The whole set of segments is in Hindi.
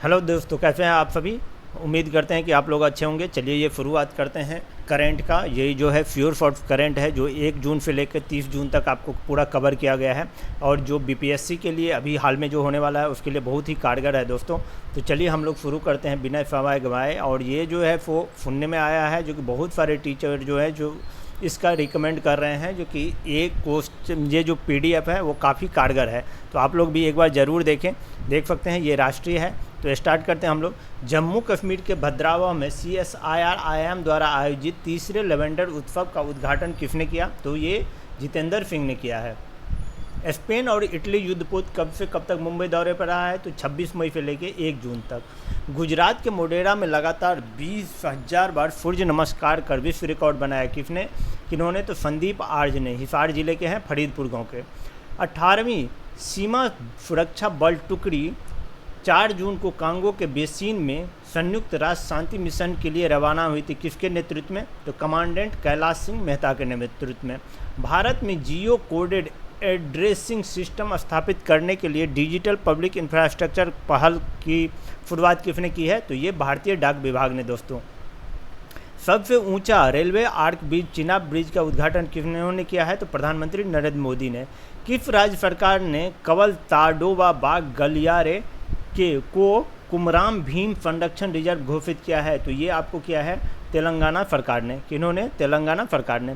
हेलो दोस्तों, कैसे हैं आप सभी। उम्मीद करते हैं कि आप लोग अच्छे होंगे। चलिए ये शुरुआत करते हैं करंट का। यही जो है फ्यूर फॉर करंट है, जो 1 जून से लेकर 30 जून तक आपको पूरा कवर किया गया है और जो बीपीएससी के लिए अभी हाल में जो होने वाला है उसके लिए बहुत ही कारगर है दोस्तों। तो चलिए हम लोग शुरू करते हैं बिना समय गवाए। और ये जो है वो सुनने में आया है जो कि बहुत सारे टीचर जो है जो इसका रिकमेंड कर रहे हैं, जो कि एक क्वेश्चन ये जो पीडीएफ है वो काफ़ी कारगर है। तो आप लोग भी एक बार ज़रूर देख सकते हैं। ये राष्ट्रीय है। तो स्टार्ट करते हैं हम लोग। जम्मू कश्मीर के भद्रावा में CSIR-IIM द्वारा आयोजित तीसरे लेवेंडर उत्सव का उद्घाटन किसने किया? तो ये जितेंद्र सिंह ने किया है। स्पेन और इटली युद्धपोत कब से कब तक मुंबई दौरे पर रहा है? तो 26 मई से लेकर 1 जून तक। गुजरात के मोढेरा में लगातार 20,000 बार सूर्य नमस्कार कर विश्व रिकॉर्ड बनाया किन्होंने? तो संदीप आर्ज ने। हिसार जिले के हैं, फरीदपुर गांव के। 18वीं सीमा सुरक्षा बल टुकड़ी 4 जून को कांगो के बेसिन में संयुक्त राष्ट्र शांति मिशन के लिए रवाना हुई थी। किसके नेतृत्व में? तो कमांडेंट कैलाश सिंह मेहता के नेतृत्व में। भारत में जियो कोडेड एड्रेसिंग सिस्टम स्थापित करने के लिए डिजिटल पब्लिक इंफ्रास्ट्रक्चर पहल की शुरुआत किसने की है? तो ये भारतीय डाक विभाग ने दोस्तों। सबसे ऊंचा railway arch bridge Chenab bridge का उद्घाटन किन्होंने किया है? तो प्रधानमंत्री नरेंद्र मोदी ने। किस राज्य सरकार ने कवल ताडोबा बाग गलियारे को कुमराम भीम संरक्षण रिजर्व घोषित किया है? तो ये आपको किया है तेलंगाना सरकार ने। किन्होंने? तेलंगाना सरकार ने।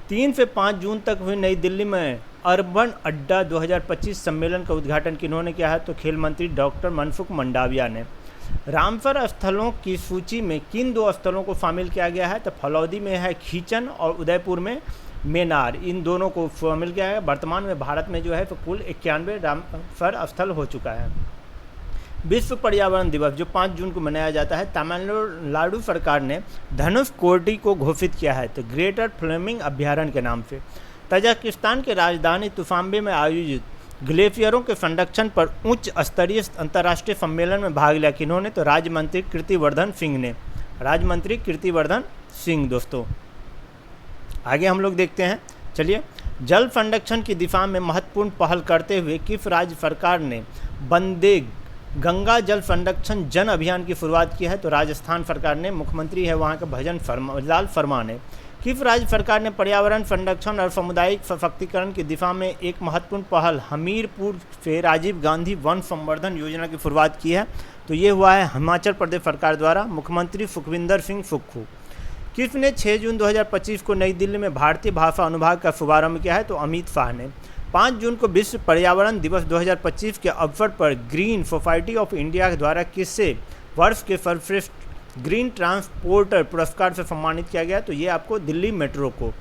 3 से 5 जून तक हुई नई दिल्ली में अर्बन अड्डा 2025 सम्मेलन का उद्घाटन किन्होंने किया है? तो खेल मंत्री डॉक्टर मनसुख मंडाविया ने। रामसर स्थलों की सूची में किन 2 स्थलों को शामिल किया गया है? तो फलौदी में है खींचन और उदयपुर में मेनार। इन दोनों को शामिल किया है। वर्तमान में भारत में जो है तो कुल 91 रामसर स्थल हो चुका है। विश्व पर्यावरण दिवस जो 5 जून को मनाया जाता है, तमिलनाडु सरकार ने धनुष कोडी को घोषित किया है तो ग्रेटर फ्लेमिंग अभ्यारण्य के नाम से। तजाकिस्तान के राजधानी तुफानबे में आयोजित ग्लेशियरों के संरक्षण पर उच्च स्तरीय अंतर्राष्ट्रीय सम्मेलन में भाग लिया किन्होंने? तो राज्य मंत्री कीर्तिवर्धन सिंह ने। राज्य मंत्री कीर्तिवर्धन सिंह दोस्तों। आगे हम लोग देखते हैं। चलिए, जल संरक्षण की दिशा में महत्वपूर्ण पहल करते हुए किस राज्य सरकार ने वंदे गंगा जल संरक्षण जन अभियान की शुरुआत की है? तो राजस्थान सरकार ने। मुख्यमंत्री है वहाँ का भजन लाल शर्मा ने। किस राज्य सरकार ने पर्यावरण संरक्षण और सामुदायिक सशक्तिकरण की दिशा में एक महत्वपूर्ण पहल हमीरपुर से राजीव गांधी वन संवर्धन योजना की शुरुआत की है? तो ये हुआ है हिमाचल प्रदेश सरकार द्वारा। मुख्यमंत्री सुखविंदर सिंह सुक्खू। किसने 6 जून 2025 को नई दिल्ली में भारतीय भाषा अनुभाग का शुभारंभ किया है? तो अमित शाह ने। 5 जून को विश्व पर्यावरण दिवस 2025 के अवसर पर ग्रीन सोसाइटी ऑफ इंडिया द्वारा किससे वर्ष के सर्वश्रेष्ठ ग्रीन ट्रांसपोर्टर पुरस्कार से सम्मानित किया गया? तो ये आपको दिल्ली मेट्रो को।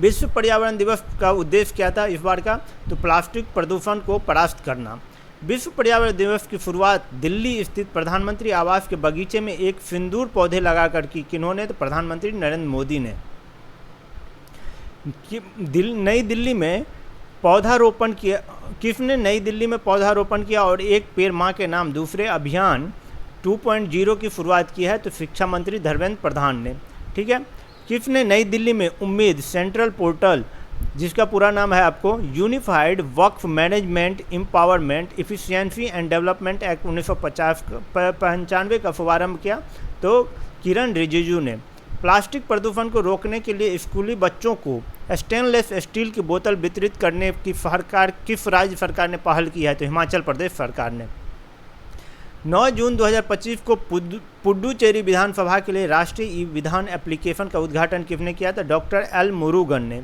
विश्व पर्यावरण दिवस का उद्देश्य क्या था इस बार का? तो प्लास्टिक प्रदूषण को परास्त करना। विश्व पर्यावरण दिवस की शुरुआत दिल्ली स्थित प्रधानमंत्री आवास के बगीचे में एक सिंदूर पौधे लगाकर की किन्होंने? तो प्रधानमंत्री नरेंद्र मोदी ने। नई दिल्ली में पौधारोपण किया किसने? नई दिल्ली में पौधारोपण किया और एक पेड़ मां के नाम दूसरे अभियान 2.0 की शुरुआत की है? तो शिक्षा मंत्री धर्मेंद्र प्रधान ने। ठीक है। किसने नई दिल्ली में उम्मीद सेंट्रल पोर्टल, जिसका पूरा नाम है आपको unified Waqf management empowerment efficiency and development act 1995 का शुभारंभ किया? तो किरण रिजिजू ने। प्लास्टिक प्रदूषण को रोकने के लिए स्कूली बच्चों को स्टेनलेस स्टील की बोतल वितरित करने की सरकार किस राज्य सरकार ने पहल की है? तो हिमाचल प्रदेश सरकार ने। 9 जून 2025 को पुडुचेरी विधानसभा के लिए राष्ट्रीय ई विधान एप्लीकेशन का उद्घाटन किसने किया? था डॉक्टर एल मुरुगन ने।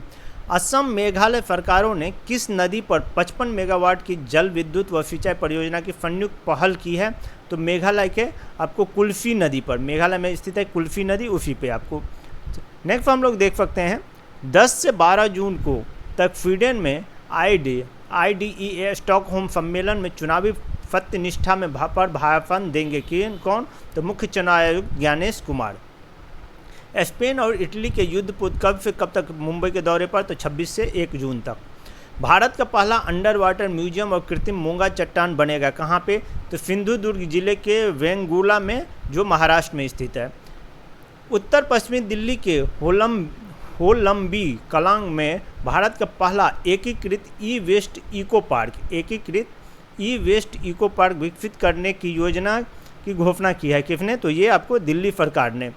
असम मेघालय सरकारों ने किस नदी पर 55 मेगावाट की जल विद्युत व सिंचाई परियोजना की संयुक्त पहल की है? तो मेघालय के आपको कुल्फी नदी पर, मेघालय में स्थित है कुल्फी नदी, उसी पे आपको। नेक्स्ट हम लोग देख सकते हैं 10 से 12 जून को तक स्वीडन में IDEA स्टॉकहोम सम्मेलन में चुनावी सत्यनिष्ठा में भाषण देंगे कौन? तो मुख्य चुनाव आयुक्त ज्ञानेश कुमार। स्पेन और इटली के युद्धपोत कब से कब तक मुंबई के दौरे पर? तो 26 से 1 जून तक। भारत का पहला अंडर वाटर म्यूजियम और कृत्रिम मूंगा चट्टान बनेगा कहाँ पे? तो सिंधुदुर्ग जिले के वेंगुर्ला में, जो महाराष्ट्र में स्थित है। उत्तर पश्चिमी दिल्ली के होलंबी कलांग में भारत का पहला एकीकृत ई वेस्ट इको पार्क ई वेस्ट इको पार्क विकसित करने की योजना की घोषणा की है। किसने? तो ये आपको दिल्ली सरकार ने।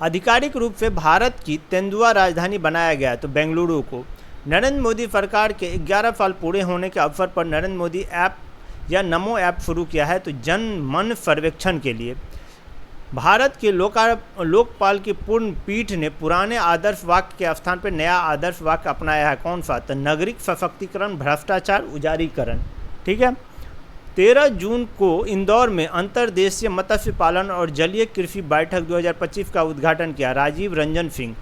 आधिकारिक रूप से भारत की तेंदुआ राजधानी बनाया गया तो बेंगलुरु को। नरेंद्र मोदी सरकार के 11 साल पूरे होने के अवसर पर नरेंद्र मोदी ऐप या नमो ऐप शुरू किया है तो जन मन सर्वेक्षण के लिए। भारत के लोकपाल की पूर्ण पीठ ने पुराने आदर्श वाक्य के स्थान पर नया आदर्श वाक्य अपनाया है। कौन सा? तो नागरिक सशक्तिकरण, भ्रष्टाचार उजारीकरण। ठीक है। 13 जून को इंदौर में अंतर्देशीय मत्स्य पालन और जलीय कृषि बैठक 2025 का उद्घाटन किया राजीव रंजन सिंह।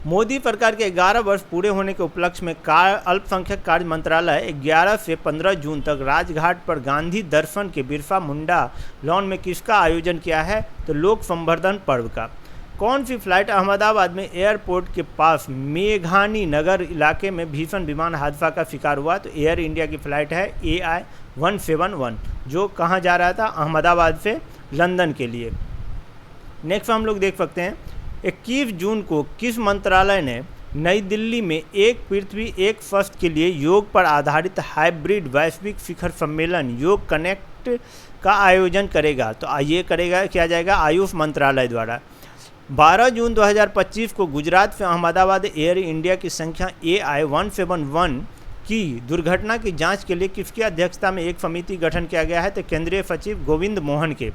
मोदी सरकार के 11 वर्ष पूरे होने के उपलक्ष्य में अल्पसंख्यक कार्य मंत्रालय 11 से 15 जून तक राजघाट पर गांधी दर्शन के बिरसा मुंडा लॉन में किसका आयोजन किया है? तो लोक संवर्धन पर्व का। कौन सी फ्लाइट अहमदाबाद में एयरपोर्ट के पास मेघानी नगर इलाके में भीषण विमान हादसा का शिकार हुआ? तो एयर इंडिया की फ्लाइट है AI-171 जो कहाँ जा रहा था? अहमदाबाद से लंदन के लिए। नेक्स्ट हम लोग देख सकते हैं 21 जून को किस मंत्रालय ने नई दिल्ली में एक पृथ्वी एक स्वस्थ के लिए योग पर आधारित हाइब्रिड वैश्विक शिखर सम्मेलन योग कनेक्ट का आयोजन करेगा? तो ये किया जाएगा आयुष मंत्रालय द्वारा। 12 जून 2025 को गुजरात से अहमदाबाद एयर इंडिया की संख्या AI-171 की दुर्घटना की जांच के लिए किसकी अध्यक्षता में एक समिति गठन किया गया है? तो केंद्रीय सचिव गोविंद मोहन के।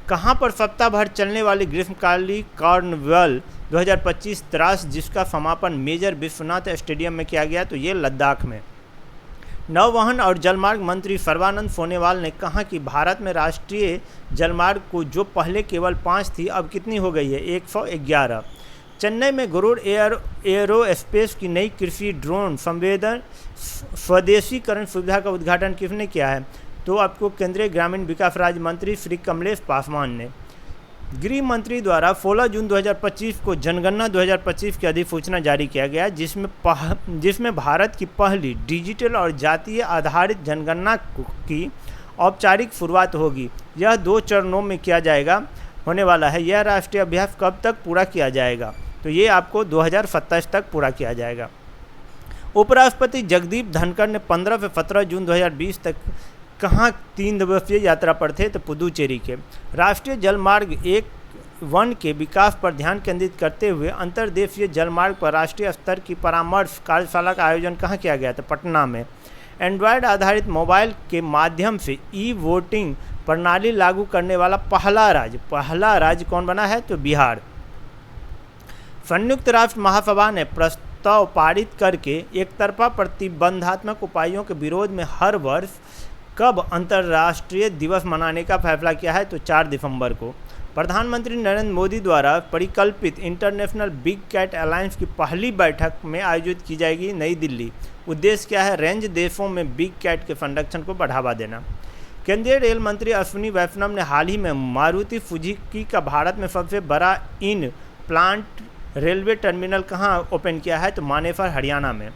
कहाँ पर सप्ताह भर चलने वाली ग्रीष्मकालीन कार्निवल 2025 त्रास जिसका समापन मेजर विश्वनाथ स्टेडियम में किया गया? तो ये लद्दाख में। नौवहन और जलमार्ग मंत्री सर्बानंद सोनोवाल ने कहा कि भारत में राष्ट्रीय जलमार्ग को जो पहले केवल 5 थी अब कितनी हो गई है? 111। चेन्नई में गरुड़ एयरोस्पेस की नई कृषि ड्रोन संवेदन स्वदेशीकरण सुविधा का उद्घाटन किसने किया है? तो आपको केंद्रीय ग्रामीण विकास राज्य मंत्री श्री कमलेश पासवान ने। गृह मंत्री द्वारा 16 जून 2025 को जनगणना 2025 की अधिसूचना जारी किया गया जिसमें भारत की पहली डिजिटल और जातीय आधारित जनगणना की औपचारिक शुरुआत होगी। यह 2 चरणों में किया जाएगा होने वाला है। यह राष्ट्रीय अभ्यास कब तक पूरा किया जाएगा? तो ये आपको 2027 तक पूरा किया जाएगा। उपराष्ट्रपति जगदीप धनखड़ ने 15 से 17 जून 2020 तक कहाँ 3 दिवसीय यात्रा पर थे? तो पुदुचेरी के। राष्ट्रीय जलमार्ग 1 के विकास पर ध्यान केंद्रित करते हुए अंतर्देशीय जलमार्ग पर राष्ट्रीय स्तर की परामर्श कार्यशाला का आयोजन कहाँ किया गया? तो पटना में। एंड्रॉयड आधारित मोबाइल के माध्यम से ई-वोटिंग प्रणाली लागू करने वाला पहला राज्य कौन बना है? तो बिहार। संयुक्त राष्ट्र महासभा ने प्रस्ताव पारित करके एकतरफा प्रतिबंधात्मक उपायों के विरोध में हर वर्ष कब अंतर्राष्ट्रीय दिवस मनाने का फैसला किया है? तो 4 दिसंबर को। प्रधानमंत्री नरेंद्र मोदी द्वारा परिकल्पित इंटरनेशनल बिग कैट अलायंस की पहली बैठक में आयोजित की जाएगी नई दिल्ली। उद्देश्य क्या है? रेंज देशों में बिग कैट के संरक्षण को बढ़ावा देना। केंद्रीय रेल मंत्री अश्विनी वैष्णव ने हाल ही में मारुति सुजुकी का भारत में सबसे बड़ा इन प्लांट रेलवे टर्मिनल कहाँ ओपन किया है? तो मानेसर हरियाणा में।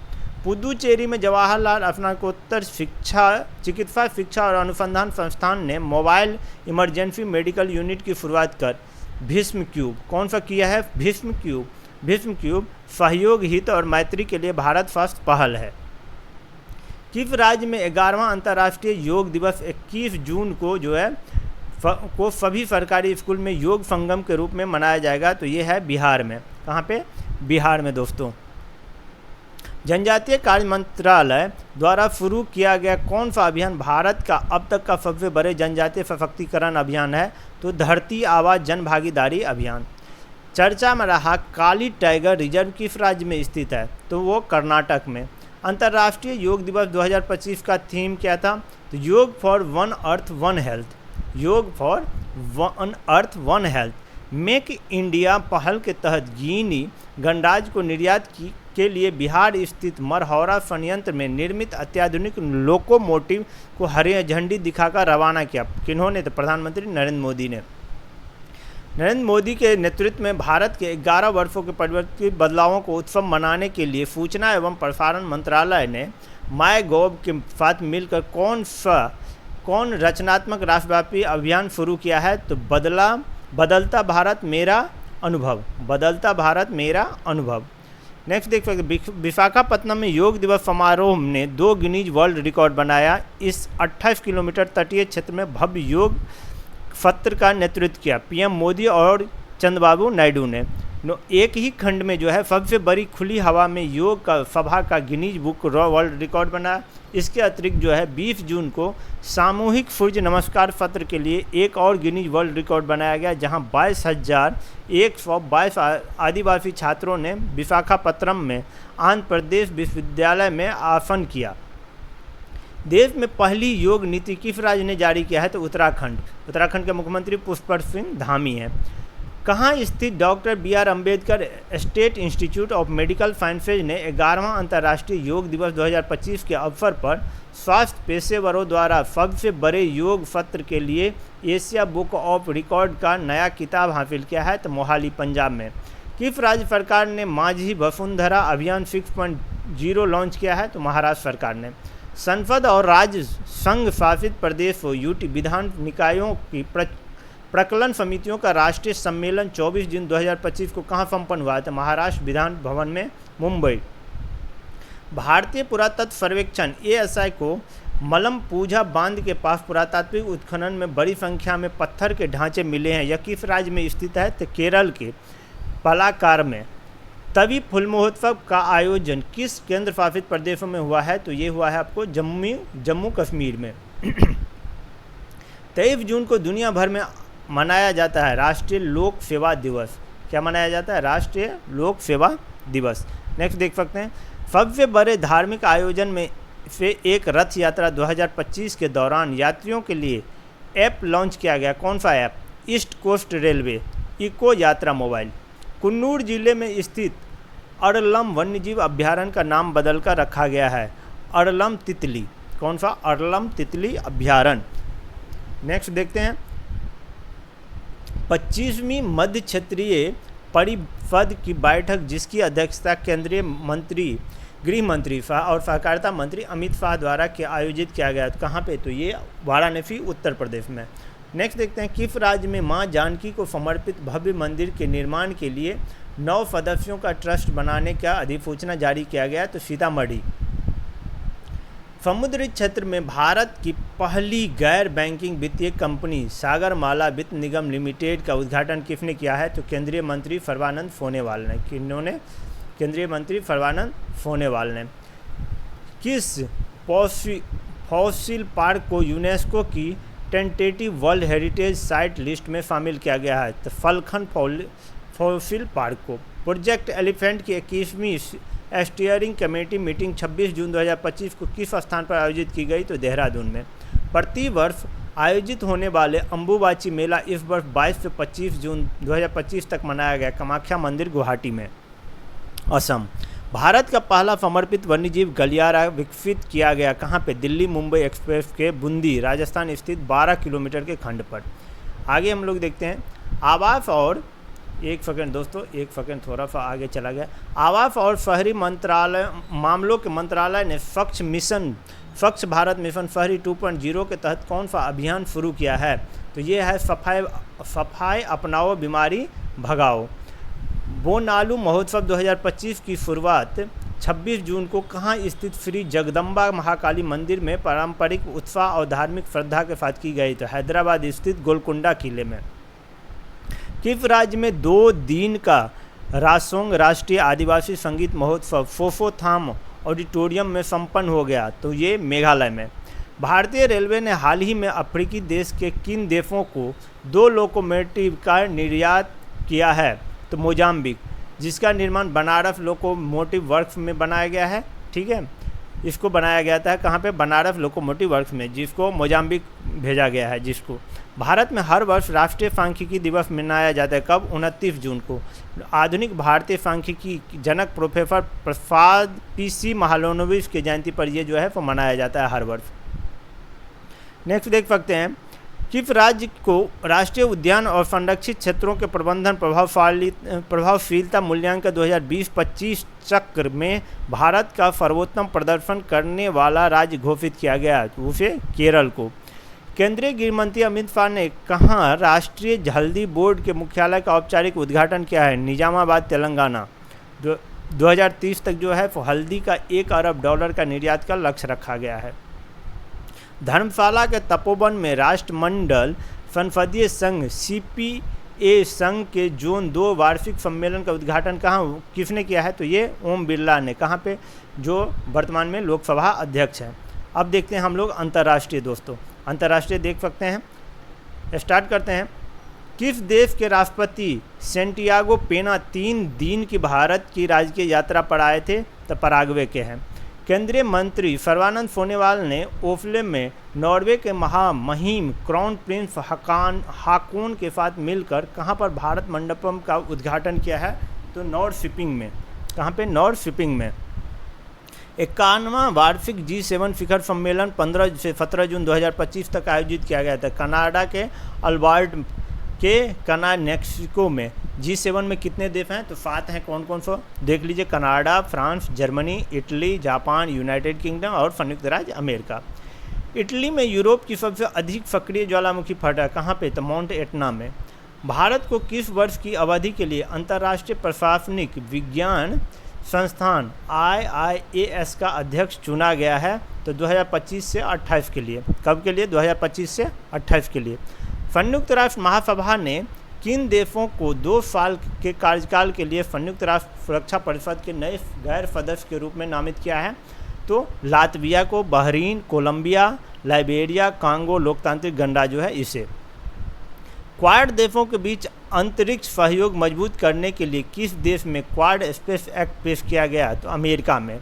पुदुचेरी में जवाहरलाल स्नातकोत्तर चिकित्सा शिक्षा और अनुसंधान संस्थान ने मोबाइल इमरजेंसी मेडिकल यूनिट की शुरुआत कर भीष्म क्यूब कौन सा किया है? भीष्म क्यूब सहयोग हित और मैत्री के लिए भारत फर्स्ट पहल है। किस राज्य में 11वां अंतर्राष्ट्रीय योग दिवस 21 जून को को सभी सरकारी स्कूल में योग संगम के रूप में मनाया जाएगा? तो ये है बिहार में। कहाँ पे? बिहार में दोस्तों। जनजातीय कार्य मंत्रालय द्वारा शुरू किया गया कौन सा अभियान भारत का अब तक का सबसे बड़े जनजातीय सशक्तिकरण अभियान है? तो धरती आबा जन भागीदारी अभियान। चर्चा में रहा काली टाइगर रिजर्व किस राज्य में स्थित है? तो वो कर्नाटक में। अंतर्राष्ट्रीय योग दिवस 2025 का थीम क्या था? तो yoga for one earth one health. Yoga for one earth one health. Make India पहल के तहत गिनी गणराज्य को निर्यात के लिए बिहार स्थित मरहौरा संयंत्र में निर्मित अत्याधुनिक लोकोमोटिव को हरी झंडी दिखाकर रवाना किया। किन्होंने? तो प्रधानमंत्री नरेंद्र मोदी ने। नरेंद्र मोदी के नेतृत्व में भारत के 11 वर्षों के परिवर्तित बदलावों को उत्सव मनाने के लिए सूचना एवं प्रसारण मंत्रालय ने माईगोव के साथ मिलकर कौन रचनात्मक राष्ट्रव्यापी अभियान शुरू किया है? तो बदलता भारत मेरा अनुभव। बदलता भारत मेरा अनुभव। नेक्स्ट देख सकते विशाखापत्तनम में योग दिवस समारोह ने 2 गिनीज वर्ल्ड रिकॉर्ड बनाया। इस 28 किलोमीटर तटीय क्षेत्र में भव्य योग सत्र का नेतृत्व किया पीएम मोदी और चंद्रबाबू नायडू ने। एक ही खंड में जो है सबसे बड़ी खुली हवा में योग का सभा का गिनीज बुक वर्ल्ड रिकॉर्ड बना। इसके अतिरिक्त जो है 20 जून को सामूहिक सूर्य नमस्कार सत्र के लिए एक और गिनीज वर्ल्ड रिकॉर्ड बनाया गया, जहां 22,122 आदिवासी छात्रों ने विशाखापत्तनम में आंध्र प्रदेश विश्वविद्यालय में आसन किया। देश में पहली योग नीति किस राज्य ने जारी किया है? तो उत्तराखंड के मुख्यमंत्री पुष्कर सिंह धामी हैं। कहाँ स्थित doctor B R. Ambedkar state institute of medical sciences ने 11वां अंतर्राष्ट्रीय योग दिवस 2025 के अवसर पर स्वास्थ्य पेशेवरों द्वारा सबसे बड़े योग सत्र के लिए एशिया बुक ऑफ रिकॉर्ड का नया खिताब हासिल किया है? तो मोहाली, पंजाब में। किस राज्य सरकार ने माझी वसुंधरा अभियान 6.0 लॉन्च किया है? तो महाराष्ट्र सरकार ने। संसद और राज्य संघ शासित प्रदेशों यूटी विधान निकायों की प्रकलन समितियों का राष्ट्रीय सम्मेलन 24 जून 2025 को कहाँ संपन्न हुआ? तो महाराष्ट्र विधान भवन में, मुंबई। भारतीय पुरातत्व सर्वेक्षण एएसआई को मलमपूझा बांध के पास पुरातात्विक उत्खनन में बड़ी संख्या में पत्थर के ढांचे मिले हैं। यह किस राज्य में स्थित है? तो केरल के पलाक्काड़ में। तभी फूल महोत्सव का आयोजन किस केंद्र शासित प्रदेशों में हुआ है? तो ये हुआ है आपको जम्मू कश्मीर में। 23 जून को दुनिया भर में मनाया जाता है राष्ट्रीय लोक सेवा दिवस। क्या मनाया जाता है? राष्ट्रीय लोक सेवा दिवस। नेक्स्ट देख सकते हैं सबसे बड़े धार्मिक आयोजन में से एक रथ यात्रा 2025 के दौरान यात्रियों के लिए ऐप लॉन्च किया गया। कौन सा app? East Coast Railway Eco Yatra mobile. Coonoor जिले में स्थित अड़लम वन्यजीव अभ्यारण्य का नाम बदलकर रखा गया है अड़लम तितली। कौन सा? अड़लम तितली अभ्यारण्य। नेक्स्ट देखते हैं 25वीं मध्य क्षेत्रीय परिषद की बैठक जिसकी अध्यक्षता केंद्रीय मंत्री गृह मंत्री और सहकारिता मंत्री अमित शाह द्वारा आयोजित किया गया। तो कहाँ पे? तो ये वाराणसी, उत्तर प्रदेश में। नेक्स्ट देखते हैं किस राज्य में मां जानकी को समर्पित भव्य मंदिर के निर्माण के लिए 9 सदस्यों का ट्रस्ट बनाने का अधिसूचना जारी किया गया? तो सीतामढ़ी। समुद्री क्षेत्र में भारत की पहली गैर बैंकिंग वित्तीय कंपनी सागरमाला वित्त निगम लिमिटेड का उद्घाटन किसने किया है? तो केंद्रीय मंत्री सर्बानंद सोनोवाल ने। किन्होंने? केंद्रीय मंत्री सर्बानंद सोनोवाल ने। किस फॉसिल पार्क को यूनेस्को की tentative world heritage site list में शामिल किया गया है? तो फलखन फॉसिल पार्क को। प्रोजेक्ट एलिफेंट की 21वीं स्टीयरिंग कमेटी मीटिंग 26 जून 2025 को किस स्थान पर आयोजित की गई? तो देहरादून में। प्रति वर्ष आयोजित होने वाले अम्बुबाची मेला इस वर्ष 22 से 25 जून 2025 तक मनाया गया कामाख्या मंदिर, गुवाहाटी में, असम। भारत का पहला समर्पित वन्यजीव गलियारा विकसित किया गया कहाँ पे? दिल्ली मुंबई एक्सप्रेस के बूंदी, राजस्थान स्थित 12 किलोमीटर के खंड पर। आगे हम लोग देखते हैं आवास और एक सेकंड दोस्तों, एक सेकंड थोड़ा सा आगे चला गया। आवास और शहरी मंत्रालय मामलों के मंत्रालय ने स्वच्छ भारत मिशन शहरी 2.0 के तहत कौन सा अभियान शुरू किया है? तो ये है सफाई अपनाओ बीमारी भगाओ। बोनालू महोत्सव 2025 की शुरुआत 26 जून को कहाँ स्थित श्री जगदम्बा महाकाली मंदिर में पारंपरिक उत्साह और धार्मिक श्रद्धा के साथ की गई? तो हैदराबाद स्थित गोलकुंडा किले में। किस राज्य में 2 दिन का रासोंग राष्ट्रीय आदिवासी संगीत महोत्सव फोफोथाम ऑडिटोरियम में संपन्न हो गया? तो ये मेघालय में। भारतीय रेलवे ने हाल ही में अफ्रीकी देश के किन देशों को 2 लोकोमोटिव का निर्यात किया है? तो मोजाम्बिक, जिसका निर्माण बनारस लोकोमोटिव वर्क्स में बनाया गया है। ठीक है, इसको बनाया गया था कहाँ पे? बनारस लोकोमोटिव वर्क्स में, जिसको मोजाम्बिक भेजा गया है। जिसको भारत में हर वर्ष राष्ट्रीय सांख्यिकी दिवस मनाया जाता है। कब? 29 जून को। आधुनिक भारतीय सांख्यिकी जनक प्रोफेसर प्रसाद PC महालनोबिस की जयंती पर यह जो है वो मनाया जाता है हर वर्ष। नेक्स्ट देख सकते हैं किस राज्य को राष्ट्रीय उद्यान और संरक्षित क्षेत्रों के प्रबंधन प्रभावशीलता मूल्यांकन 2020-25 चक्र में भारत का सर्वोत्तम प्रदर्शन करने वाला राज्य घोषित किया गया? तो उसे केरल को। केंद्रीय गृह मंत्री अमित शाह ने कहाँ राष्ट्रीय हल्दी बोर्ड के मुख्यालय का औपचारिक उद्घाटन किया है? निजामाबाद, तेलंगाना। 2030 तक जो है हल्दी का $1 अरब का निर्यात का लक्ष्य रखा गया है। धर्मशाला के तपोवन में राष्ट्रमंडल संसदीय संघ CPA संघ के जोन 2 वार्षिक सम्मेलन का उद्घाटन किसने किया है? तो ये ओम बिरला ने। कहाँ पे? जो वर्तमान में लोकसभा अध्यक्ष हैं। अब देखते हैं हम लोग अंतर्राष्ट्रीय दोस्तों, अंतर्राष्ट्रीय देख सकते हैं। स्टार्ट करते हैं। किस देश के राष्ट्रपति सेंटियागो पेना 3 दिन की भारत की राजकीय यात्रा पर आए थे? तो पराग्वे के हैं। केंद्रीय मंत्री सर्बानंद सोनोवाल ने ओस्लो में नॉर्वे के महामहिम क्राउन प्रिंस हाकोन के साथ मिलकर कहां पर भारत मंडपम का उद्घाटन किया है? तो नॉर्शिपिंग में। कहां पे? नॉर्शिपिंग में। 51वां वार्षिक G7 शिखर सम्मेलन 15 से 17 जून 2025 तक आयोजित किया गया था कनाडा के अल्बर्ट के मैक्सिको में। G7 में कितने देश हैं? तो 7 हैं। कौन कौन सा देख लीजिए? Canada, France, Germany, Italy, Japan, United Kingdom और संयुक्त राज्य अमेरिका। इटली में यूरोप की सबसे अधिक सक्रिय ज्वालामुखी फटा कहाँ पे? तो माउंट एटना में। भारत को किस वर्ष की अवधि के लिए अंतर्राष्ट्रीय प्रशासनिक विज्ञान संस्थान IIAS का अध्यक्ष चुना गया है? तो 2025 से 28 के लिए। कब के लिए? 2025 से 28 के लिए। संयुक्त राष्ट्र महासभा ने किन देशों को 2 साल के कार्यकाल के लिए संयुक्त राष्ट्र सुरक्षा परिषद के नए गैर सदस्य के रूप में नामित किया है? तो लातविया को, बहरीन, कोलंबिया, लाइबेरिया, कांगो लोकतांत्रिक गणराज्य जो है इसे। क्वाड देशों के बीच अंतरिक्ष सहयोग मजबूत करने के लिए किस देश में क्वाड स्पेस एक्ट पेश किया गया? तो अमेरिका में।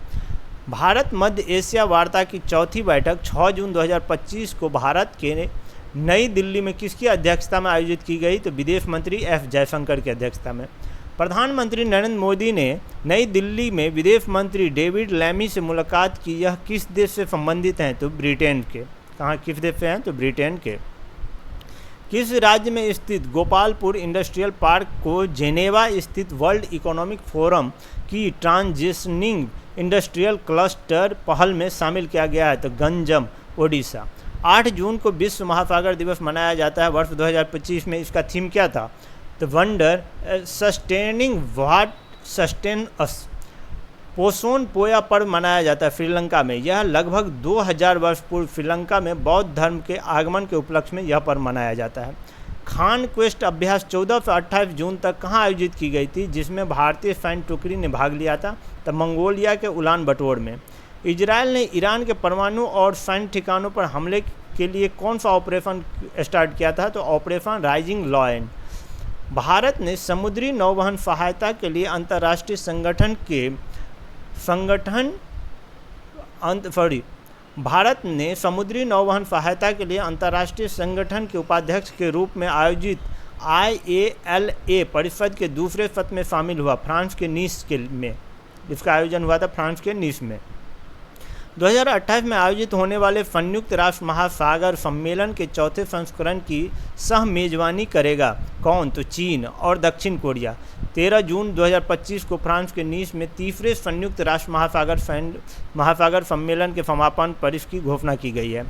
भारत मध्य एशिया वार्ता की चौथी बैठक 6 जून 2025 को भारत के नई दिल्ली में किसकी अध्यक्षता में आयोजित की गई? तो विदेश मंत्री एस जयशंकर की अध्यक्षता में। प्रधानमंत्री नरेंद्र मोदी ने नई दिल्ली में विदेश मंत्री डेविड लैमी से मुलाकात की। यह किस देश से संबंधित हैं? तो ब्रिटेन के। कहाँ किस देश से हैं? तो ब्रिटेन के। किस राज्य में स्थित गोपालपुर इंडस्ट्रियल पार्क को जेनेवा स्थित वर्ल्ड इकोनॉमिक फोरम की ट्रांजिशनिंग इंडस्ट्रियल क्लस्टर पहल में शामिल किया गया है? तो गंजम, ओडिशा। 8 जून को विश्व महासागर दिवस मनाया जाता है। वर्ष 2025 में इसका थीम क्या था? तो वंडर सस्टेनिंग व्हाट सस्टेन अस। पोसोन पोया पर्व मनाया जाता है श्रीलंका में। यह लगभग 2000 वर्ष पूर्व श्रीलंका में बौद्ध धर्म के आगमन के उपलक्ष्य में यह पर्व मनाया जाता है। खान क्वेस्ट अभ्यास 14 से 28 जून तक कहाँ आयोजित की गई थी, जिसमें भारतीय सैन्य टुकड़ी ने भाग लिया था? तो मंगोलिया के उलान बटोर में। इजराइल ने ईरान के परमाणु और सैन्य ठिकानों पर हमले के लिए कौन सा ऑपरेशन स्टार्ट किया था? तो ऑपरेशन राइजिंग लॉयन। भारत ने समुद्री नौवहन सहायता के लिए अंतर्राष्ट्रीय संगठन के उपाध्यक्ष के रूप में आयोजित IALA परिषद के दूसरे सत्र में शामिल हुआ। फ्रांस के नीस में इसका आयोजन हुआ था, फ्रांस के नीस में। 2028 में आयोजित होने वाले संयुक्त राष्ट्र महासागर सम्मेलन के चौथे संस्करण की सह मेजबानी करेगा कौन? तो चीन और दक्षिण कोरिया। 13 जून 2025 को फ्रांस के नीस में तीसरे संयुक्त राष्ट्र महासागर सम्मेलन के समापन पर इसकी घोषणा की गई है।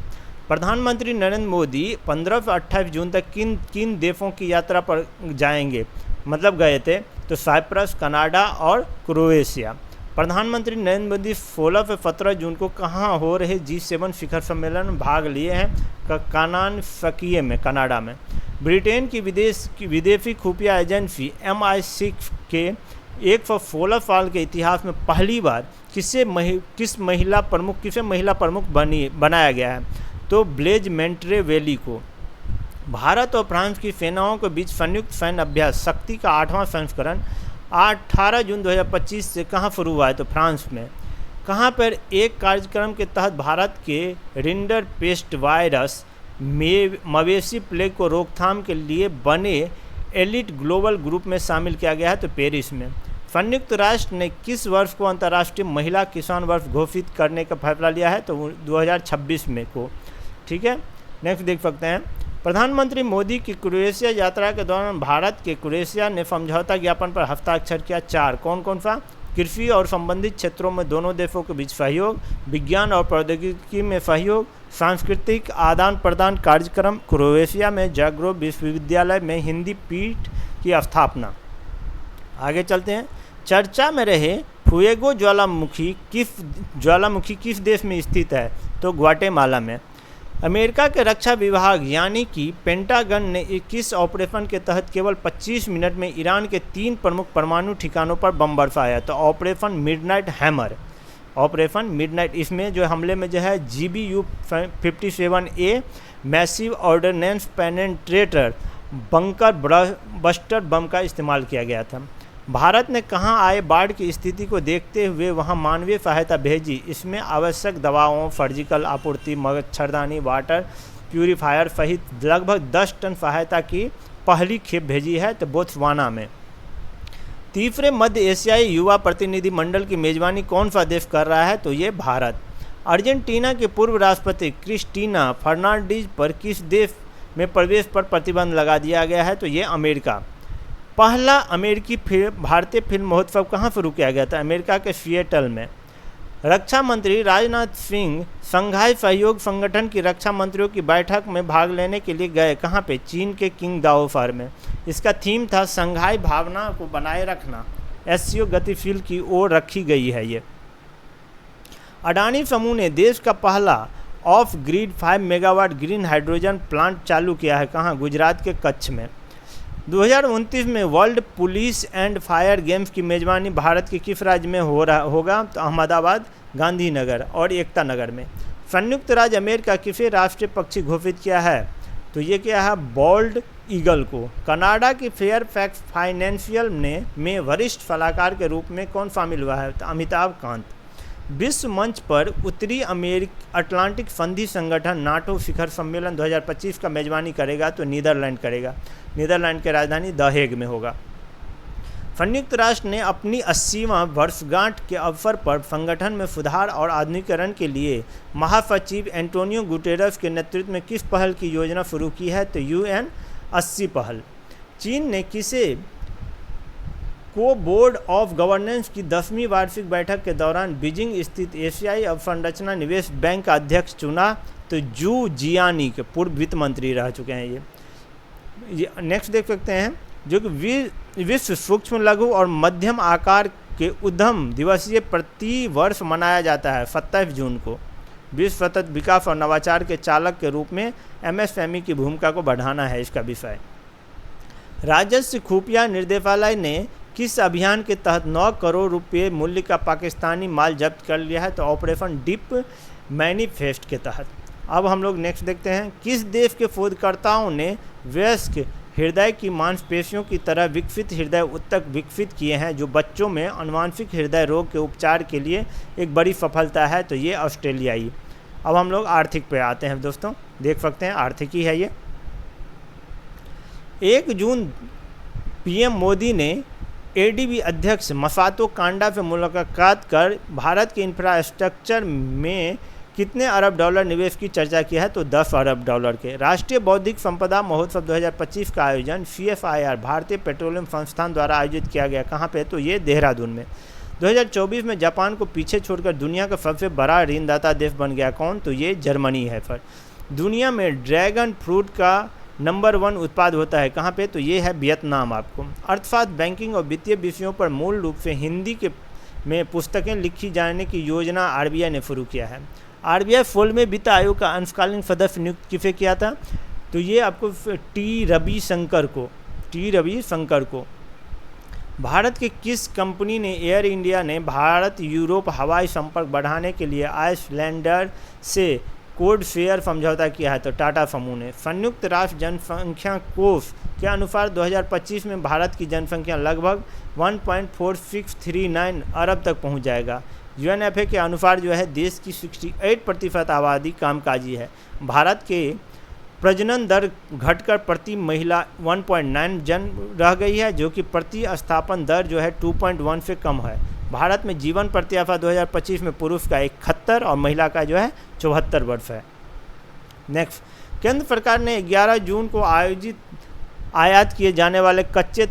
प्रधानमंत्री नरेंद्र मोदी 15 से 28 जून तक किन देशों की यात्रा पर जाएंगे? मतलब गए थे तो साइप्रस, कनाडा और क्रोएशिया। प्रधानमंत्री नरेंद्र मोदी 16 से 17 जून को कहाँ हो रहे G7 शिखर सम्मेलन में भाग लिए हैं? कानानफकिये में, कनाडा में। ब्रिटेन की विदेशी खुफिया एजेंसी MI6 के 116 साल के इतिहास में पहली बार किसे महिला प्रमुख बनाया गया है? तो ब्लेज मेंट्रेवेली को। भारत और फ्रांस की सेनाओं के बीच संयुक्त सैन्य अभ्यास शक्ति का 8वां संस्करण 18 जून 2025 से कहाँ शुरू हुआ है? तो फ्रांस में। कहाँ पर एक कार्यक्रम के तहत भारत के रिंडर पेस्ट वायरस मवेशी प्लेग को रोकथाम के लिए बने एलिट ग्लोबल ग्रुप में शामिल किया गया है? तो पेरिस में। संयुक्त राष्ट्र ने किस वर्ष को अंतर्राष्ट्रीय महिला किसान वर्ष घोषित करने का फैसला लिया है? तो 2026 में को। ठीक है, नेक्स्ट देख सकते हैं। प्रधानमंत्री मोदी की क्रोएशिया यात्रा के दौरान भारत के क्रोएशिया ने समझौता ज्ञापन पर हस्ताक्षर किया। 4 कौन कौन सा? कृषि और संबंधित क्षेत्रों में दोनों देशों के बीच सहयोग, विज्ञान और प्रौद्योगिकी में सहयोग, सांस्कृतिक आदान प्रदान कार्यक्रम, क्रोएशिया में जाग्रेब विश्वविद्यालय में हिंदी पीठ की स्थापना। आगे चलते हैं। चर्चा में रहे फुएगो ज्वालामुखी किस देश में स्थित है? तो ग्वाटेमाला में। अमेरिका के रक्षा विभाग यानी कि पेंटागन ने 21 ऑपरेशन के तहत केवल 25 मिनट में ईरान के 3 प्रमुख परमाणु ठिकानों पर बम बरसाया। तो operation midnight hammer, operation midnight, इसमें जो हमले में जो है GBU-57A massive ordnance penetrator bunker buster bomb का इस्तेमाल किया गया था। भारत ने कहां आए बाढ़ की स्थिति को देखते हुए वहां मानवीय सहायता भेजी। इसमें आवश्यक दवाओं, सर्जिकल आपूर्ति, मच्छरदानी, वाटर प्यूरीफायर सहित लगभग 10 टन सहायता की पहली खेप भेजी है। तो बोत्सवाना में। तीसरे मध्य एशियाई युवा प्रतिनिधि मंडल की मेजबानी कौन सा देश कर रहा है? तो ये भारत। अर्जेंटीना के पूर्व राष्ट्रपति क्रिस्टीना फर्नांडीज पर किस देश में प्रवेश पर प्रतिबंध लगा दिया गया है? तो ये अमेरिका। पहला अमेरिकी भारतीय फिल्म महोत्सव कहाँ शुरू किया गया था? अमेरिका के सिएटल में। रक्षा मंत्री राजनाथ सिंह शंघाई सहयोग संगठन की रक्षा मंत्रियों की बैठक में भाग लेने के लिए गए। कहाँ पे? चीन के किंगदाओ शहर में। इसका थीम था शंघाई भावना को बनाए रखना, एससीओ गतिशील की ओर रखी गई है ये। अडानी समूह ने देश का पहला of grid 5 megawatt green hydrogen plant चालू किया है। कहाँ? गुजरात के कच्छ में। 2029 में world police and fire games की मेजबानी भारत के किस राज्य में होगा? तो अहमदाबाद, गांधीनगर और एकता नगर में। संयुक्त राज्य अमेरिका किसे राष्ट्रीय पक्षी घोषित किया है? तो ये क्या है? बॉल्ड ईगल को। कनाडा की फेयरफैक्स फाइनेंशियल में वरिष्ठ सलाहकार के रूप में कौन शामिल हुआ है? तो अमिताभ कांत। विश्व मंच पर उत्तरी अटलांटिक संधि संगठन नाटो शिखर सम्मेलन 2025 का मेजबानी करेगा। तो नीदरलैंड करेगा। नीदरलैंड की राजधानी द हेग में होगा। संयुक्त राष्ट्र ने अपनी 80वां वर्षगांठ के अवसर पर संगठन में सुधार और आधुनिकीकरण के लिए महासचिव एंटोनियो गुटेरस के नेतृत्व में किस पहल की योजना शुरू की है? तो UN 80 पहल। चीन ने किसे को बोर्ड ऑफ गवर्नेंस की 10वीं वार्षिक बैठक के दौरान बीजिंग स्थित एशियाई अवसंरचना निवेश बैंक का अध्यक्ष चुना? तो जू जियानी के पूर्व वित्त मंत्री रह चुके हैं ये। नेक्स्ट देख सकते हैं, जो कि विश्व सूक्ष्म लघु और मध्यम आकार के उद्यम दिवसीय प्रति वर्ष मनाया जाता है 27 जून को। विश्व सतत विकास और नवाचार के चालक के रूप में MSME की भूमिका को बढ़ाना है इसका विषय। राजस्व खुफिया निर्देशालय ने किस अभियान के तहत 9 करोड़ रुपए मूल्य का पाकिस्तानी माल जब्त कर लिया है? तो ऑपरेशन डीप मैनिफेस्ट के तहत। अब हम लोग नेक्स्ट देखते हैं, किस देश के शोधकर्ताओं ने वयस्क हृदय की मांसपेशियों की तरह विकसित हृदय ऊतक विकसित किए हैं, जो बच्चों में आनुवंशिक हृदय रोग के उपचार के लिए एक बड़ी सफलता है? तो ये ऑस्ट्रेलियाई। अब हम लोग आर्थिक पे आते हैं दोस्तों, देख सकते हैं आर्थिक ही है ये। 1 जून PM मोदी ने ADB अध्यक्ष मसातो कांडा से मुलाकात कर भारत के इंफ्रास्ट्रक्चर में कितने अरब डॉलर निवेश की चर्चा की है? तो 10 अरब डॉलर के। राष्ट्रीय बौद्धिक संपदा महोत्सव 2025 का आयोजन CSIR भारतीय पेट्रोलियम संस्थान द्वारा आयोजित किया गया। कहाँ पे? तो ये देहरादून में। 2024 में जापान को पीछे छोड़कर दुनिया का सबसे बड़ा ऋणदाता देश बन गया। कौन? तो ये जर्मनी है। पर दुनिया में ड्रैगन फ्रूट का नंबर 1 उत्पाद होता है। कहाँ पे? तो ये है वियतनाम। आपको अर्थशास्त्र, बैंकिंग और वित्तीय विषयों पर मूल रूप से हिंदी में पुस्तकें लिखी जाने की योजना RBI ने शुरू किया है। RBI 16वें वित्त आयोग का अंशकालीन सदस्य नियुक्त किसे किया था? तो ये आपको टी रविशंकर को। भारत के किस कंपनी ने एयर इंडिया ने भारत यूरोप हवाई संपर्क बढ़ाने के लिए आइसलैंडर से कोड शेयर समझौता किया है? तो टाटा समूह ने। संयुक्त राष्ट्र जनसंख्या कोष के अनुसार 2025 में भारत की जनसंख्या लगभग 1.4639 अरब तक पहुंच जाएगा। UNFA के अनुसार जो है देश की 68% आबादी कामकाजी है। भारत के प्रजनन दर घटकर प्रति महिला 1.9 जन्म रह गई है, जो कि प्रति स्थापन दर जो है 2.1 से कम है। भारत में जीवन प्रत्याशा 2025 में पुरुष का 71 और महिला का जो है 74 वर्ष है। नेक्स्ट, केंद्र सरकार ने 11 जून को आयात किए जाने वाले कच्चे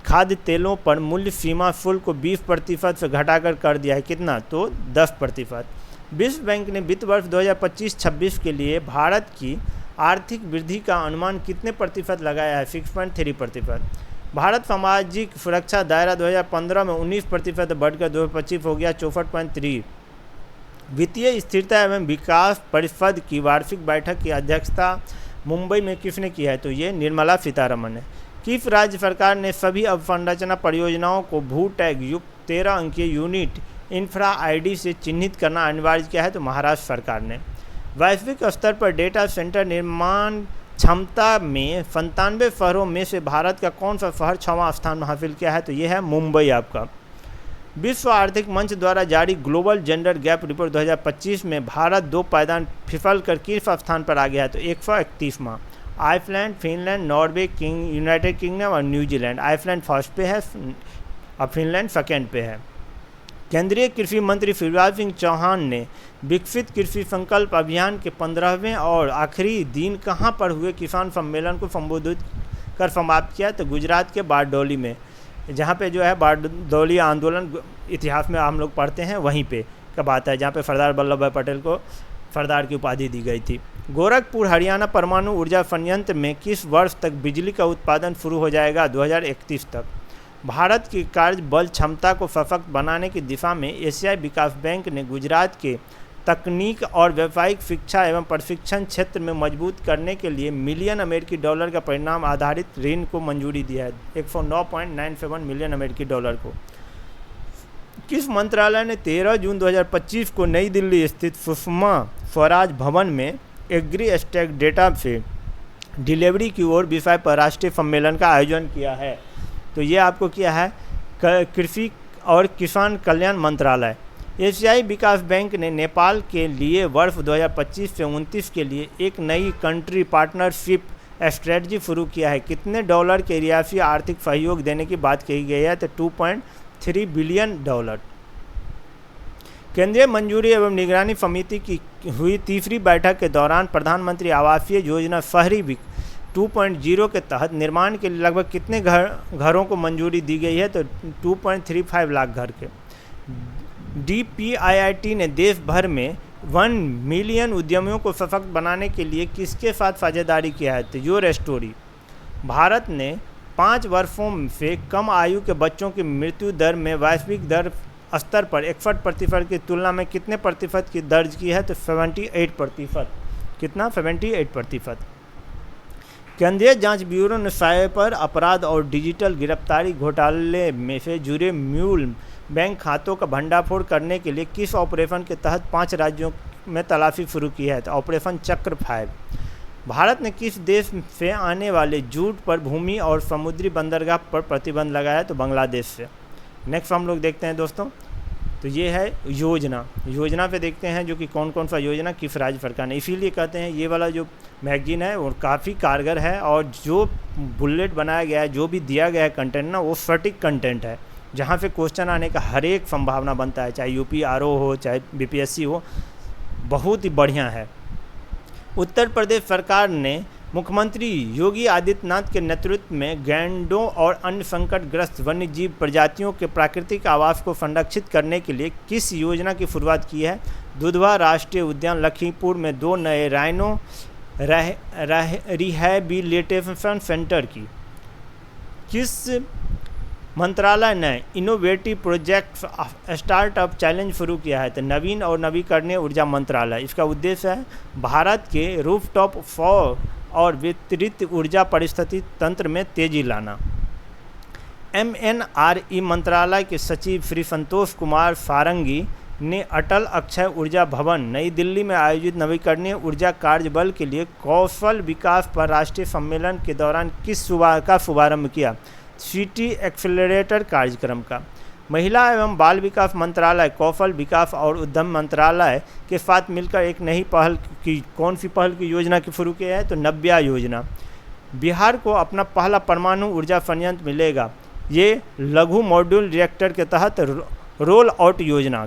खाद्य तेलों पर मूल्य सीमा शुल्क को 20% से घटाकर कर दिया है। कितना? तो 10%। विश्व बैंक ने वित्त वर्ष 2025-26 के लिए भारत की आर्थिक वृद्धि का अनुमान कितने प्रतिशत लगाया है? 6.3%। भारत सामाजिक सुरक्षा दायरा 2015 में 19% बढ़कर 2025 हो गया 64.3। वित्तीय स्थिरता एवं विकास परिषद की वार्षिक बैठक की अध्यक्षता मुंबई में किसने की है? तो ये निर्मला सीतारमण है। किस राज्य सरकार ने सभी अवसंरचना परियोजनाओं को भू टैग युक्त 13 अंकीय यूनिट इंफ्रा आईडी से चिन्हित करना अनिवार्य किया है? तो महाराष्ट्र सरकार ने। वैश्विक स्तर पर डेटा सेंटर निर्माण क्षमता में 97 शहरों में से भारत का कौन सा शहर 6वां स्थान हासिल किया है? तो ये है मुंबई आपका। विश्व आर्थिक मंच द्वारा जारी ग्लोबल जेंडर गैप रिपोर्ट 2025 में भारत 2 पायदान फिसल कर किस स्थान पर आ गया है? तो 131वां। Iceland, Finland, Norway, United Kingdom और न्यूजीलैंड। आइसलैंड फर्स्ट पे है और फिनलैंड सेकेंड पे है। केंद्रीय कृषि मंत्री शिवराज सिंह चौहान ने विकसित कृषि संकल्प अभियान के 15वें और आखिरी दिन कहां पर हुए किसान सम्मेलन को संबोधित कर समाप्त किया? तो गुजरात के बारडोली में, जहां पे जो है बारडोली आंदोलन इतिहास में हम लोग पढ़ते हैं, वहीं पे का बात है, जहां पे सरदार वल्लभ भाई पटेल को सरदार की उपाधि दी गई थी। गोरखपुर हरियाणा परमाणु ऊर्जा संयंत्र में किस वर्ष तक बिजली का उत्पादन शुरू हो जाएगा? 2031 तक। भारत की कार्य बल क्षमता को सशक्त बनाने की दिशा में एशियाई विकास बैंक ने गुजरात के तकनीक और व्यावसायिक शिक्षा एवं प्रशिक्षण क्षेत्र में मजबूत करने के लिए मिलियन अमेरिकी डॉलर का परिणाम आधारित ऋण को मंजूरी दिया है, 109.97 मिलियन अमेरिकी डॉलर को। किस मंत्रालय ने 13 जून 2025 को नई दिल्ली स्थित सुषमा स्वराज भवन में एग्री स्टैक डेटा से डिलीवरी की ओर विषय पर राष्ट्रीय सम्मेलन का आयोजन किया है? तो ये आपको किया है कृषि और किसान कल्याण मंत्रालय। एशियाई विकास बैंक ने नेपाल के लिए वर्ष 2025 से 29 के लिए एक नई कंट्री पार्टनरशिप स्ट्रेटजी शुरू किया है। कितने डॉलर के रियासी आर्थिक सहयोग देने की बात कही गई है? तो 2.3 बिलियन डॉलर। केंद्रीय मंजूरी एवं निगरानी समिति की हुई तीसरी बैठक के दौरान प्रधानमंत्री आवासीय योजना शहरी 2.0 के तहत निर्माण के लिए लगभग कितने घरों को मंजूरी दी गई है? तो 2.35 लाख घर के। DPIIT ने देश भर में 1 मिलियन उद्यमियों को सशक्त बनाने के लिए किसके साथ साझेदारी किया है? तो योर स्टोरी। भारत ने 5 वर्षों से कम आयु के बच्चों की मृत्यु दर में वैश्विक दर स्तर पर 61% की तुलना में कितने प्रतिशत की दर्ज की है? तो 78%। कितना? 78%। केंद्रीय जांच ब्यूरो ने साइबर अपराध और डिजिटल गिरफ्तारी घोटाले में से जुड़े म्यूल बैंक खातों का भंडाफोड़ करने के लिए किस ऑपरेशन के तहत 5 राज्यों में तलाशी शुरू की है? तो ऑपरेशन चक्र 5। भारत ने किस देश से आने वाले जूट पर भूमि और समुद्री बंदरगाह पर प्रतिबंध लगाया है? तो बांग्लादेश से। नेक्स्ट हम लोग देखते हैं दोस्तों, तो ये है योजना पे देखते हैं जो कि कौन कौन सा योजना किस राज्य सरकार ने। इसीलिए कहते हैं ये वाला जो मैगजीन है वो काफ़ी कारगर है, और जो बुलेट बनाया गया है, जो भी दिया गया है कंटेंट ना, वो सटीक कंटेंट है, जहाँ से क्वेश्चन आने का हर एक संभावना बनता है, चाहे UPRO हो चाहे BPSC हो, बहुत ही बढ़िया है। उत्तर प्रदेश सरकार ने मुख्यमंत्री योगी आदित्यनाथ के नेतृत्व में गैंडों और अन्य संकटग्रस्त वन्यजीव प्रजातियों के प्राकृतिक आवास को संरक्षित करने के लिए किस योजना की शुरुआत की है? दुधवा राष्ट्रीय उद्यान लखीमपुर में 2 नए राइनो रिहैबिलिटेशन सेंटर की। किस मंत्रालय ने इनोवेटिव प्रोजेक्ट्स स्टार्टअप चैलेंज शुरू किया है? तो नवीन और नवीकरणीय ऊर्जा मंत्रालय। इसका उद्देश्य है भारत के रूफटॉप सौर और वितरित ऊर्जा परिस्थिति तंत्र में तेजी लाना। MNRE मंत्रालय के सचिव श्री संतोष कुमार सारंगी ने अटल अक्षय ऊर्जा भवन नई दिल्ली में आयोजित नवीकरणीय ऊर्जा कार्यबल के लिए कौशल विकास पर राष्ट्रीय सम्मेलन के दौरान किस का शुभारंभ किया? सिटी एक्सेलरेटर कार्यक्रम का। महिला एवं बाल विकास मंत्रालय कौशल विकास और उद्यम मंत्रालय के साथ मिलकर एक नई पहल की, कौन सी पहल की योजना की शुरू किया है? तो नव्या योजना। बिहार को अपना पहला परमाणु ऊर्जा संयंत्र मिलेगा, ये लघु मॉड्यूल रिएक्टर के तहत रोल आउट योजना।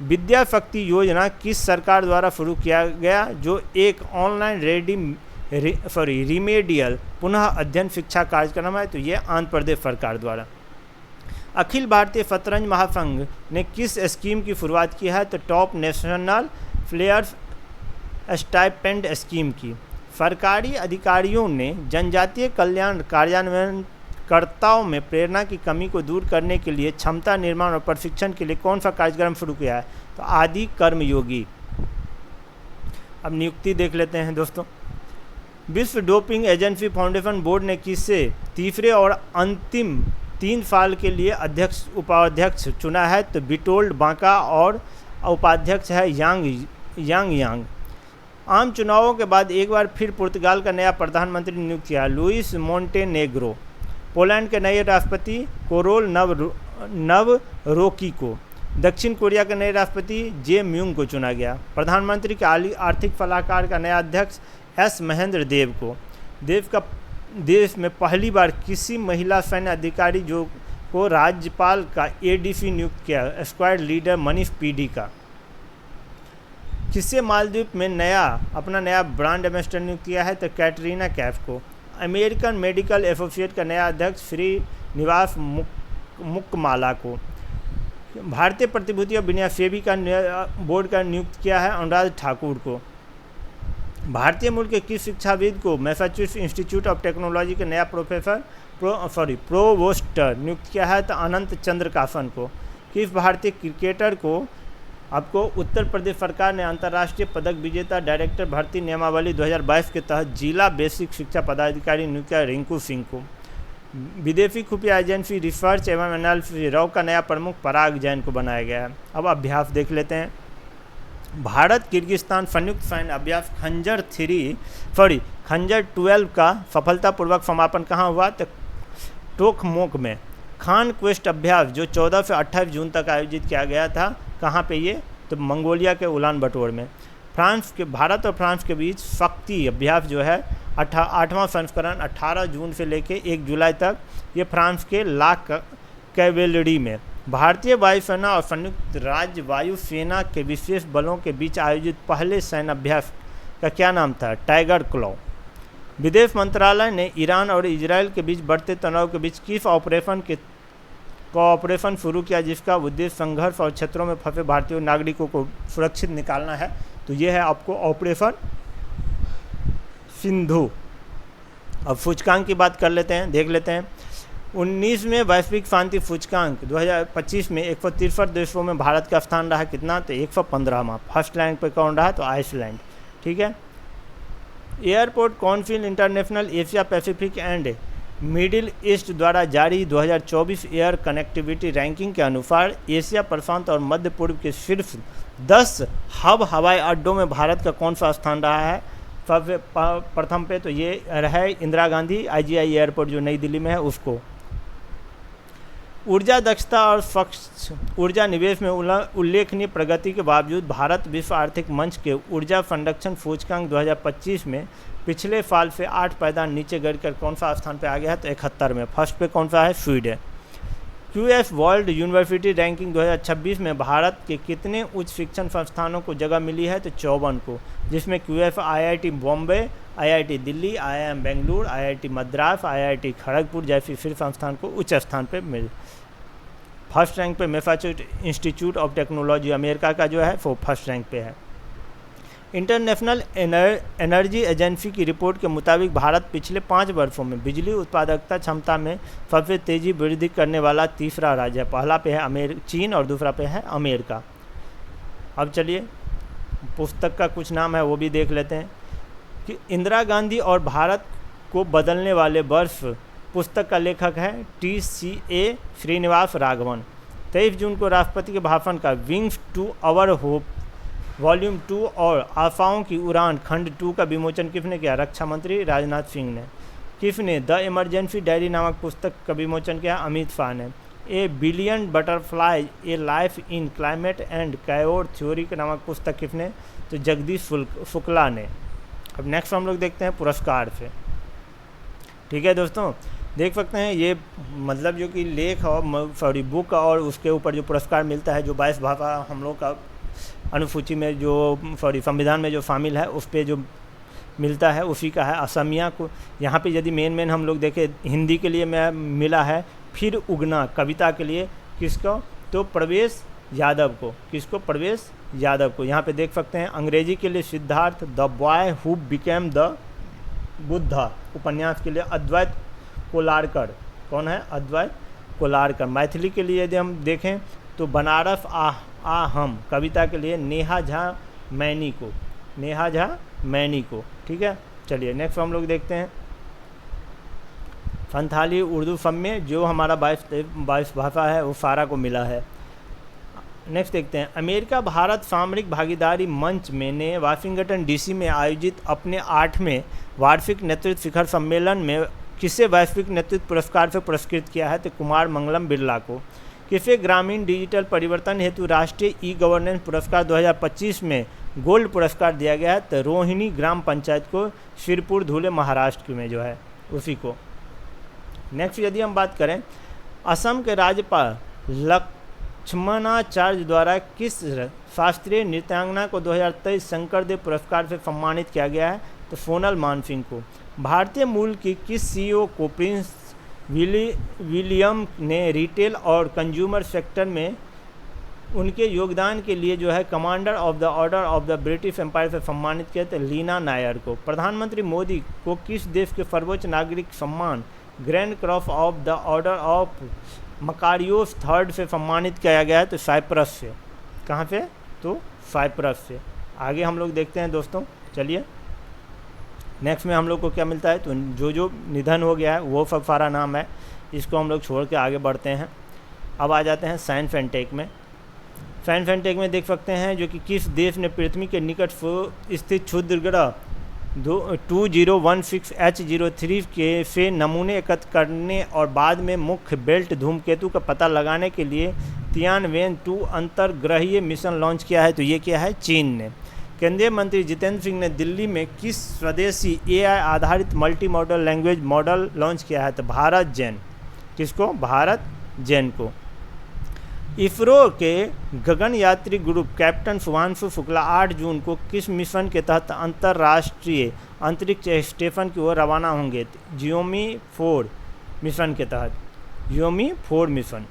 विद्या शक्ति योजना किस सरकार द्वारा शुरू किया गया, जो एक ऑनलाइन रिमेडियल पुनः अध्ययन शिक्षा कार्यक्रम है? तो ये आंध्र प्रदेश सरकार द्वारा। अखिल भारतीय शतरंज महासंघ ने किस स्कीम की शुरुआत की है? तो top national players stipend scheme की। सरकारी अधिकारियों ने जनजातीय कल्याण कार्यान्वयन कर्ताओं में प्रेरणा की कमी को दूर करने के लिए क्षमता निर्माण और प्रशिक्षण के लिए कौन सा कार्यक्रम शुरू किया है? तो आदि कर्मयोगी। अब नियुक्ति देख लेते हैं दोस्तों। विश्व डोपिंग एजेंसी फाउंडेशन बोर्ड ने किसे तीसरे और अंतिम 3 साल के लिए अध्यक्ष उपाध्यक्ष चुना है? तो बिटोल्ड बांका और उपाध्यक्ष है यांग। आम चुनावों के बाद एक बार फिर पुर्तगाल का नया प्रधानमंत्री नियुक्त किया, लुइस मोंटेनेग्रो। पोलैंड के नए राष्ट्रपति कोरोल नवरोकी को। दक्षिण कोरिया के नए राष्ट्रपति जे म्यूंग को चुना गया। प्रधानमंत्री के आर्थिक सलाहकार का नया अध्यक्ष एस महेंद्र देव को। देश में पहली बार किसी महिला सैन्य अधिकारी को राज्यपाल का एडीसी नियुक्त किया, स्क्वाड लीडर मनीष पीडी का। किसे मालदीव में अपना नया ब्रांड एम्बेसडर नियुक्त किया है? तो कैटरीना कैफ को। अमेरिकन मेडिकल एसोसिएट का नया अध्यक्ष श्रीनिवास मुक्माला को। भारतीय प्रतिभूति और विनिमय सेबी का बोर्ड का नियुक्त किया है अनुराग ठाकुर को। भारतीय मूल के किस शिक्षाविद को मैसाचुसेट्स इंस्टीट्यूट ऑफ टेक्नोलॉजी के नया प्रोवोस्टर नियुक्त किया है? तो अनंत चंद्र कासन को। किस भारतीय क्रिकेटर को आपको उत्तर प्रदेश सरकार ने अंतर्राष्ट्रीय पदक विजेता डायरेक्टर भर्ती नियमावली 2022 के तहत जिला बेसिक शिक्षा पदाधिकारी नियुक्त किया? रिंकू सिंह को। विदेशी खुफिया एजेंसी रिसर्च एवं एनालिसिस रॉ का नया प्रमुख पराग जैन को बनाया गया है। अब अभ्यास देख लेते हैं। भारत किर्गिस्तान संयुक्त सैन्य अभ्यास खंजर 12 का सफलतापूर्वक समापन कहाँ हुआ? तो टोकमोक में। खान क्वेस्ट अभ्यास जो 14 से 28 जून तक आयोजित किया गया था, कहाँ पे ये? तो मंगोलिया के उलान बटोर में। भारत और फ्रांस के बीच शक्ति अभ्यास जो है 8वां संस्करण 18 जून से लेकर 1 जुलाई तक, ये फ्रांस के ला कैवेलरी में। भारतीय वायुसेना और संयुक्त राज्य वायुसेना के विशेष बलों के बीच आयोजित पहले सैन्य अभ्यास का क्या नाम था? Tiger Claw. विदेश मंत्रालय ने ईरान और इजराइल के बीच बढ़ते तनाव के बीच किस ऑपरेशन शुरू किया जिसका उद्देश्य संघर्ष और क्षेत्रों में फंसे भारतीय नागरिकों को सुरक्षित निकालना है? तो ये है आपको ऑपरेशन सिंधु। अब सूचकांक की बात कर लेते हैं, देख लेते हैं। 19वें वैश्विक शांति सूचकांक 2025 में 163 देशों में भारत का स्थान रहा कितना? तो 115वां। फर्स्ट रैंक पे कौन रहा? तो आइसलैंड। ठीक है। Airport council international Asia Pacific and middle east द्वारा जारी 2024 एयर कनेक्टिविटी रैंकिंग के अनुसार एशिया प्रशांत और मध्य पूर्व के शीर्ष 10 हब हवाई अड्डों में भारत का कौन सा स्थान रहा है? सबसे प्रथम पे तो ये है इंदिरा गांधी IGI एयरपोर्ट जो नई दिल्ली में है, उसको। ऊर्जा दक्षता और स्वच्छ ऊर्जा निवेश में उल्लेखनीय प्रगति के बावजूद भारत विश्व आर्थिक मंच के ऊर्जा संरक्षण सूचकांक 2025 में पिछले साल से 8 पायदान नीचे गिरकर कौन सा स्थान पे आ गया है? तो 71 में। फर्स्ट पे कौन सा है? Sweden. QS world university ranking 2026 में भारत के कितने उच्च शिक्षण संस्थानों को जगह मिली है? तो 54 को, जिसमें QS IIT Bombay, IIT Delhi, IIM Bengaluru, IIT Madras, IIT Kharagpur जैसे शीर्ष संस्थान को उच्च स्थान पर मिले। फर्स्ट रैंक पे Massachusetts institute of technology America का जो है वो फर्स्ट रैंक पे है। इंटरनेशनल एनर्जी एजेंसी की रिपोर्ट के मुताबिक भारत पिछले 5 वर्षों में बिजली उत्पादकता क्षमता में सबसे तेजी वृद्धि करने वाला तीसरा राज्य है। पहला पे है चीन और दूसरा पे है अमेरिका। अब चलिए पुस्तक का कुछ नाम है वो भी देख लेते हैं कि इंदिरा गांधी और भारत को बदलने वाले वर्ष पुस्तक का लेखक है TCA श्रीनिवास राघवन। 23 जून को राष्ट्रपति के भाषण का Wings to Our Hope Volume 2 और आशाओं की उड़ान खंड 2 का विमोचन किसने किया? रक्षा मंत्री राजनाथ सिंह ने। किसने द इमरजेंसी डायरी नामक पुस्तक का विमोचन किया? अमित शाह ने। A billion butterfly a life in climate and कायोर थ्योरी नामक पुस्तक किसने? तो जगदीश शुक्ला ने। अब नेक्स्ट हम लोग देखते हैं पुरस्कार से। ठीक है दोस्तों, देख सकते हैं ये मतलब जो कि लेख और बुक और उसके ऊपर जो पुरस्कार मिलता है, जो 22 भाषा हम लोग का अनुसूची में जो संविधान में जो शामिल है उस पर जो मिलता है उसी का है। असमिया को यहाँ पे यदि मेन हम लोग देखें, हिंदी के लिए मैं मिला है फिर उगना कविता के लिए किसको? तो प्रवेश यादव को। किसको? प्रवेश यादव को। यहाँ पे देख सकते हैं अंग्रेजी के लिए Siddharth the boy who became the Buddha उपन्यास के लिए अद्वैत कोलारकर कौन है? अद्वैत कोलारकर। मैथिली के लिए यदि हम देखें तो बनारस आ हम, कविता के लिए नेहा झा मैनी को, नेहा झा मैनी को। ठीक है, चलिए नेक्स्ट हम लोग देखते हैं संथाली उर्दू फम्य, जो हमारा 22 भाषा है वो सारा को मिला है। नेक्स्ट देखते हैं, अमेरिका भारत सामरिक भागीदारी मंच में ने वाशिंगटन डीसी में आयोजित अपने 8वें वार्षिक नेतृत्व शिखर सम्मेलन में किसे वैश्विक नेतृत्व पुरस्कार से पुरस्कृत किया है? तो कुमार मंगलम बिरला को। किसे ग्रामीण डिजिटल परिवर्तन हेतु राष्ट्रीय ई गवर्नेंस पुरस्कार 2025 में गोल्ड पुरस्कार दिया गया है? तो रोहिणी ग्राम पंचायत को, शिरपुर धुले महाराष्ट्र में जो है उसी को। नेक्स्ट यदि हम बात करें, असम के राज्यपाल लक्ष्मणाचार्य द्वारा किस शास्त्रीय नृत्यांगना को 2023 शंकरदेव पुरस्कार से सम्मानित किया गया है? तो सोनल मानसिंह को। भारतीय मूल की किस सीईओ को प्रिंस विलियम ने रिटेल और कंज्यूमर सेक्टर में उनके योगदान के लिए जो है Commander of the Order of the British Empire से सम्मानित किया? तो लीना नायर को। प्रधानमंत्री मोदी को किस देश के सर्वोच्च नागरिक सम्मान grand cross of the Order of Makarios third से सम्मानित किया गया है? तो साइप्रस से। कहाँ से? तो साइप्रस से। आगे हम लोग देखते हैं दोस्तों, चलिए नेक्स्ट में हम लोग को क्या मिलता है? तो जो निधन हो गया है वो सब सारा नाम है, इसको हम लोग छोड़ के आगे बढ़ते हैं। अब आ जाते हैं साइंस एंड टेक में। साइंस एंड टेक में देख सकते हैं जो कि किस देश ने पृथ्वी के निकट स्थित क्षुद्र ग्रह 2016H03 के से नमूने एकत्र करने और बाद में मुख्य बेल्ट धूमकेतु का पता लगाने के लिए तियानवेन-2 अंतर्ग्रहीय मिशन लॉन्च किया है? तो ये क्या है? चीन ने। केंद्रीय मंत्री जितेंद्र सिंह ने दिल्ली में किस स्वदेशी एआई आधारित multi modal language model launch किया है? तो भारत जेन। किसको? भारत जेन को। इसरो के गगनयात्री ग्रुप कैप्टन शुभांशु शुक्ला 8 जून को किस मिशन के तहत अंतर्राष्ट्रीय अंतरिक्ष स्टेशन की ओर रवाना होंगे? जियोमी 4 मिशन के तहत। Xiaomi 4 mission.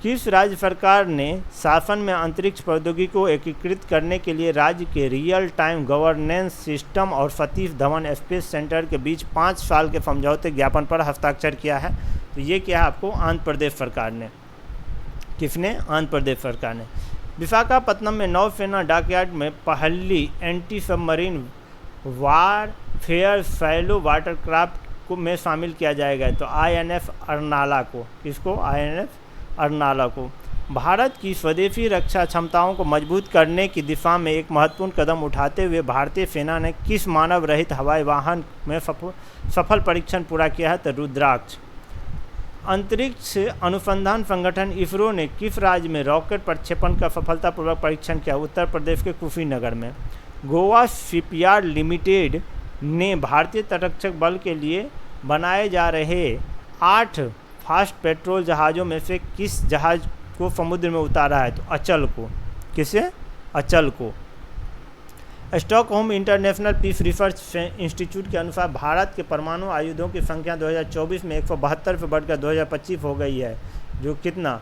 किस राज्य सरकार ने शासन में अंतरिक्ष प्रौद्योगिकी को एकीकृत करने के लिए राज्य के रियल टाइम गवर्नेंस सिस्टम और सतीश धवन स्पेस सेंटर के बीच 5 साल के समझौते ज्ञापन पर हस्ताक्षर किया है? तो ये क्या है आपको? आंध्र प्रदेश सरकार ने। किसने? आंध्र प्रदेश सरकार ने। विशाखापत्तनम में नौसेना डॉकयार्ड में पहली anti submarine warfare shallow watercraft को में शामिल किया जाएगा? तो INF अर्नाला को। किसको? INF अर्नाला को। भारत की स्वदेशी रक्षा क्षमताओं को मजबूत करने की दिशा में एक महत्वपूर्ण कदम उठाते हुए भारतीय सेना ने किस मानव रहित हवाई वाहन में सफल परीक्षण पूरा किया है? तो रुद्राक्ष। अंतरिक्ष अनुसंधान संगठन इसरो ने किस राज्य में रॉकेट प्रक्षेपण का सफलतापूर्वक परीक्षण किया? उत्तर प्रदेश के कुशीनगर में। गोवा शिपयार्ड लिमिटेड ने भारतीय तटरक्षक बल के लिए बनाए जा रहे 8 फास्ट पेट्रोल जहाज़ों में से किस जहाज़ को समुद्र में उतारा है? तो अचल को। किसे? अचल को। Stockholm International Peace Research Institute के अनुसार भारत के परमाणु आयुधों की संख्या 2024 में 172 से बढ़कर 2025 हो गई है, जो कितना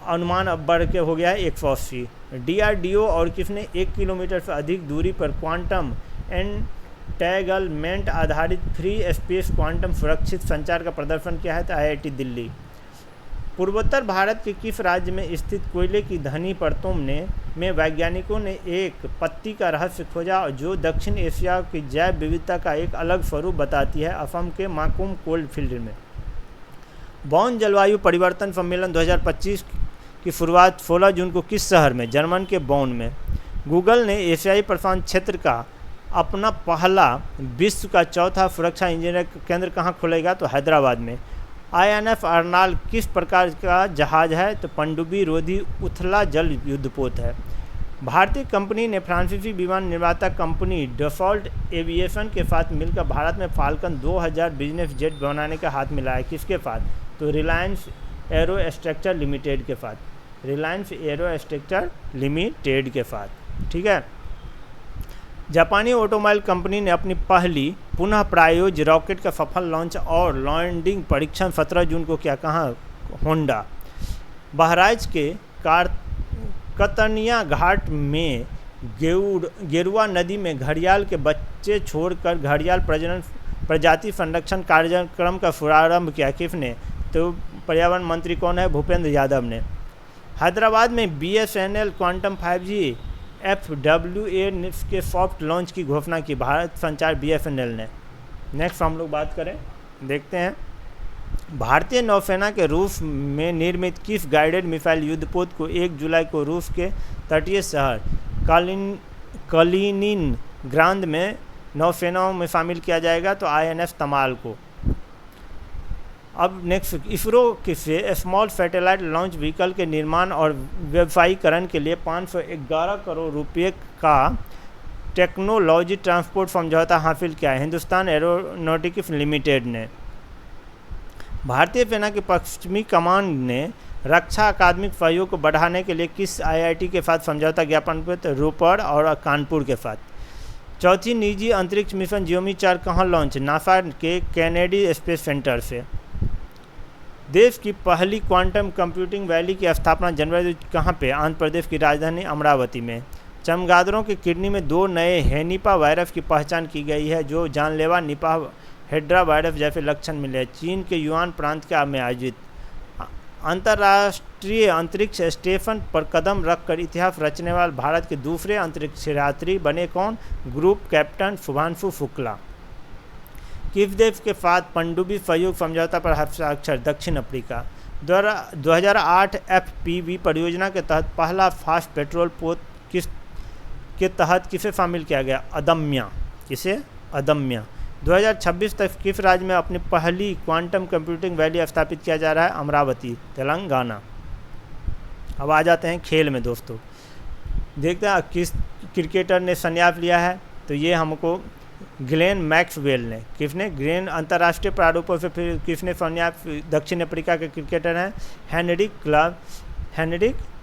अनुमान अब बढ़ के हो गया है 180। DRDO और किसने 1 किलोमीटर से अधिक दूरी पर क्वांटम एंटेगलमेंट आधारित फ्री स्पेस क्वांटम सुरक्षित संचार का प्रदर्शन किया है? तो IIT दिल्ली। पूर्वोत्तर भारत के किस राज्य में स्थित कोयले की घनी परतों में वैज्ञानिकों ने एक पत्ती का रहस्य खोजा जो दक्षिण एशिया की जैव विविधता का एक अलग स्वरूप बताती है? असम के माकुम कोल्ड फील्ड में। बॉन जलवायु परिवर्तन सम्मेलन 2025 की शुरुआत 16 जून को किस शहर में? जर्मन के बॉन में। गूगल ने एशियाई प्रशांत क्षेत्र का अपना पहला विश्व का चौथा सुरक्षा इंजीनियरिंग केंद्र कहाँ खोलेगा? तो हैदराबाद में। INF अर्नाल किस प्रकार का जहाज़ है? तो पनडुब्बी रोधी उथला जल युद्धपोत है। भारतीय कंपनी ने फ्रांसीसी विमान निर्माता कंपनी डसॉल्ट एविएशन के साथ मिलकर भारत में फाल्कन 2000 बिजनेस जेट बनाने का हाथ मिलाया। किसके साथ? तो रिलायंस एरोस्ट्रक्चर लिमिटेड के साथ। रिलायंस एरोस्ट्रक्चर लिमिटेड के साथ। ठीक है। जापानी ऑटोमोबाइल कंपनी ने अपनी पहली पुनः प्रायोज्य रॉकेट का सफल लॉन्च और लैंडिंग परीक्षण 17 जून को क्या? कहाँ? होंडा। बहराइच के कतनिया घाट में गेरुआ नदी में घड़ियाल के बच्चे छोड़कर घड़ियाल प्रजनन प्रजाति संरक्षण कार्यक्रम का शुभारंभ किया? किसने? तो पर्यावरण मंत्री कौन है? भूपेंद्र यादव ने। हैदराबाद में BSNL क्वांटम 5G FWA के सॉफ्ट लॉन्च की घोषणा की भारत संचार BSNL ने। नेक्स्ट हम लोग बात करें, देखते हैं भारतीय नौसेना के रूस में निर्मित किस गाइडेड मिसाइल युद्धपोत को 1 जुलाई को रूस के तटीय शहर कलिनिनग्राद में नौसेनाओं में शामिल किया जाएगा? तो INS तमाल को। अब नेक्स्ट, इसरो से स्मॉल सैटेलाइट लॉन्च व्हीकल के निर्माण और व्यवसायीकरण के लिए 511 करोड़ रुपये का टेक्नोलॉजी ट्रांसपोर्ट समझौता हासिल किया है हिंदुस्तान एरोनॉटिक्स लिमिटेड ने। भारतीय सेना की पश्चिमी कमान ने रक्षा अकादमिक सहयोग को बढ़ाने के लिए किस IIT के साथ समझौता ज्ञापन पर? रोपड़ और कानपुर के साथ। चौथी निजी अंतरिक्ष मिशन जियोमी 4 कहाँ लॉन्च? नासा के कैनेडी स्पेस सेंटर से। देश की पहली क्वांटम कंप्यूटिंग वैली की स्थापना जनवरी कहाँ पे? आंध्र प्रदेश की राजधानी अमरावती में। चमगादड़ों की किडनी में 2 नए हेनिपा वायरस की पहचान की गई है जो जानलेवा निपाह हेड्रा वायरस जैसे लक्षण मिले। चीन के युआन प्रांत में आयोजित अंतर्राष्ट्रीय अंतरिक्ष स्टेशन पर कदम रखकर इतिहास रचने वाले भारत के दूसरे अंतरिक्ष यात्री बने कौन? Group captain Shubhanshu Shukla. किस देश के साथ पनडुब्बी सहयोग समझौता पर हस्ताक्षर? दक्षिण अफ्रीका। 2008 FPV परियोजना के तहत पहला फास्ट पेट्रोल पोत के तहत किसे शामिल किया गया? अदम्या। किसे? अदम्या। 2026 तक किस राज्य में अपनी पहली क्वांटम कंप्यूटिंग वैली स्थापित किया जा रहा है? अमरावती, तेलंगाना। अब आ जाते हैं खेल में दोस्तों, देखते हैं किस क्रिकेटर ने संन्यास लिया है। तो ये हमको ग्लेन मैक्सवेल ने। किसने? ग्लेन अंतर्राष्ट्रीय प्रारूपों से फिर किसने संन्यास? दक्षिण अफ्रीका के क्रिकेटर हैं हेनरिक,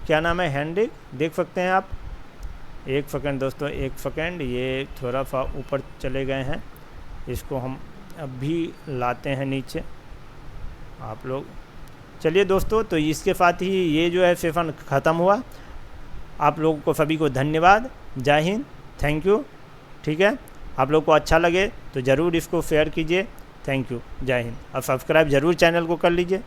क्या नाम है? हेनरिक, देख सकते हैं आप। एक सेकंड दोस्तों, एक सेकंड, ये थोड़ा सा ऊपर चले गए हैं, इसको हम अभी लाते हैं नीचे आप लोग। चलिए दोस्तों, तो इसके साथ ही ये जो है सेशन ख़त्म हुआ। आप लोगों को सभी को धन्यवाद। जय हिंद, थैंक यू। ठीक है, आप लोग को अच्छा लगे तो ज़रूर इसको शेयर कीजिए। थैंक यू, जय हिंद। और सब्सक्राइब ज़रूर चैनल को कर लीजिए।